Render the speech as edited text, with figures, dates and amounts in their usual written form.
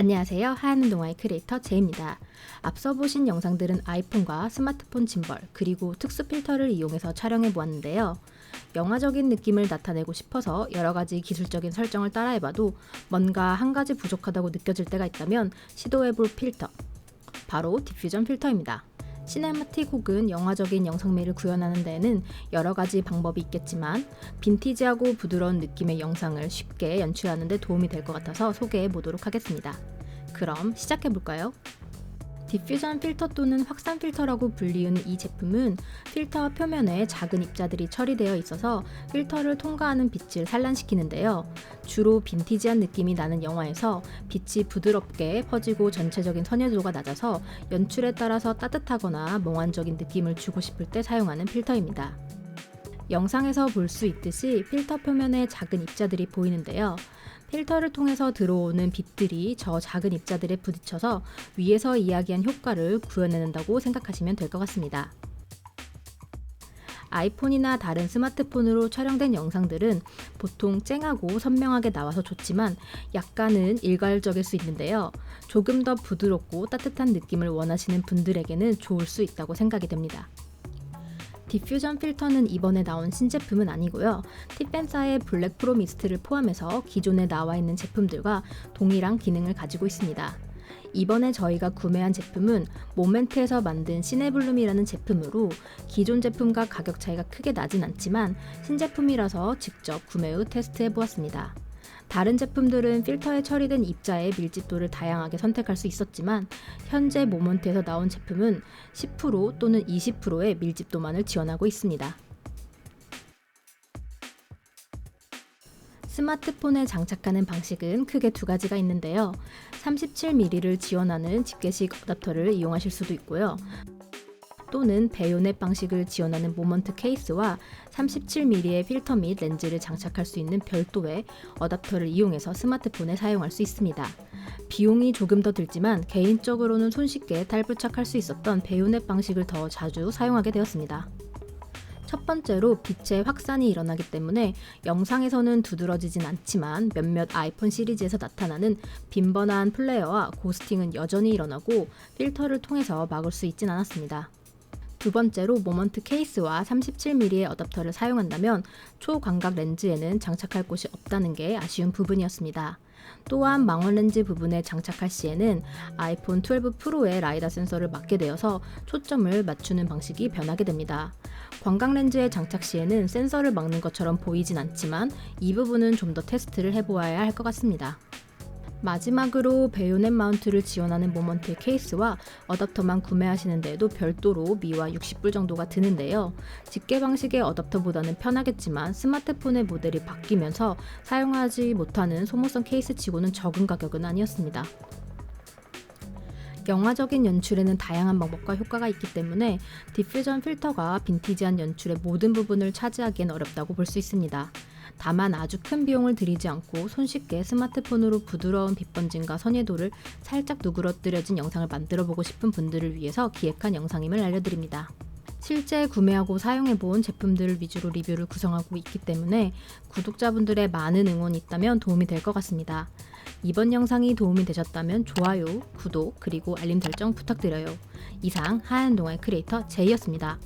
안녕하세요. 하얀 동아의 크리에이터 제이입니다. 앞서 보신 영상들은 아이폰과 스마트폰 짐벌 그리고 특수 필터를 이용해서 촬영해 보았는데요. 영화적인 느낌을 나타내고 싶어서 여러가지 기술적인 설정을 따라해봐도 뭔가 한 가지 부족하다고 느껴질 때가 있다면 시도해볼 필터, 바로 디퓨전 필터입니다. 시네마틱 혹은 영화적인 영상미를 구현하는 데에는 여러 가지 방법이 있겠지만 빈티지하고 부드러운 느낌의 영상을 쉽게 연출하는 데 도움이 될 것 같아서 소개해 보도록 하겠습니다. 그럼 시작해 볼까요? 디퓨전 필터 또는 확산 필터라고 불리우는 이 제품은 필터 표면에 작은 입자들이 처리되어 있어서 필터를 통과하는 빛을 산란시키는데요. 주로 빈티지한 느낌이 나는 영화에서 빛이 부드럽게 퍼지고 전체적인 선회도가 낮아서 연출에 따라서 따뜻하거나 몽환적인 느낌을 주고 싶을 때 사용하는 필터입니다. 영상에서 볼 수 있듯이 필터 표면에 작은 입자들이 보이는데요. 필터를 통해서 들어오는 빛들이 저 작은 입자들에 부딪혀서 위에서 이야기한 효과를 구현해낸다고 생각하시면 될 것 같습니다. 아이폰이나 다른 스마트폰으로 촬영된 영상들은 보통 쨍하고 선명하게 나와서 좋지만 약간은 일괄적일 수 있는데요. 조금 더 부드럽고 따뜻한 느낌을 원하시는 분들에게는 좋을 수 있다고 생각이 됩니다. 디퓨전 필터는 이번에 나온 신제품은 아니고요. 팁벤사의 블랙 프로 미스트를 포함해서 기존에 나와 있는 제품들과 동일한 기능을 가지고 있습니다. 이번에 저희가 구매한 제품은 모멘트에서 만든 시네블룸이라는 제품으로 기존 제품과 가격 차이가 크게 나진 않지만 신제품이라서 직접 구매 후 테스트해 보았습니다. 다른 제품들은 필터에 처리된 입자의 밀집도를 다양하게 선택할 수 있었지만 현재 모먼트에서 나온 제품은 10% 또는 20%의 밀집도만을 지원하고 있습니다. 스마트폰에 장착하는 방식은 크게 두 가지가 있는데요. 37mm를 지원하는 집게식 어댑터를 이용하실 수도 있고요. 또는 베요넷 방식을 지원하는 모먼트 케이스와 37mm의 필터 및 렌즈를 장착할 수 있는 별도의 어댑터를 이용해서 스마트폰에 사용할 수 있습니다. 비용이 조금 더 들지만 개인적으로는 손쉽게 탈부착할 수 있었던 베요넷 방식을 더 자주 사용하게 되었습니다. 첫 번째로 빛의 확산이 일어나기 때문에 영상에서는 두드러지진 않지만 몇몇 아이폰 시리즈에서 나타나는 빈번한 플레어와 고스팅은 여전히 일어나고 필터를 통해서 막을 수 있진 않았습니다. 두 번째로 모먼트 케이스와 37mm의 어댑터를 사용한다면 초광각 렌즈에는 장착할 곳이 없다는 게 아쉬운 부분이었습니다. 또한 망원 렌즈 부분에 장착할 시에는 아이폰 12 프로의 라이다 센서를 맞게 되어서 초점을 맞추는 방식이 변하게 됩니다. 광각 렌즈의 장착 시에는 센서를 막는 것처럼 보이진 않지만 이 부분은 좀 더 테스트를 해보아야 할 것 같습니다. 마지막으로 베요넷 마운트를 지원하는 모먼트 케이스와 어댑터만 구매하시는 데에도 별도로 미화 60불 정도가 드는데요. 집게 방식의 어댑터보다는 편하겠지만 스마트폰의 모델이 바뀌면서 사용하지 못하는 소모성 케이스치고는 적은 가격은 아니었습니다. 영화적인 연출에는 다양한 방법과 효과가 있기 때문에 디퓨전 필터가 빈티지한 연출의 모든 부분을 차지하기엔 어렵다고 볼 수 있습니다. 다만 아주 큰 비용을 들이지 않고 손쉽게 스마트폰으로 부드러운 빛번짐과 선회도를 살짝 누그러뜨려진 영상을 만들어보고 싶은 분들을 위해서 기획한 영상임을 알려드립니다. 실제 구매하고 사용해본 제품들을 위주로 리뷰를 구성하고 있기 때문에 구독자분들의 많은 응원이 있다면 도움이 될 것 같습니다. 이번 영상이 도움이 되셨다면 좋아요, 구독, 그리고 알림 설정 부탁드려요. 이상 하얀 동아의 크리에이터 제이였습니다.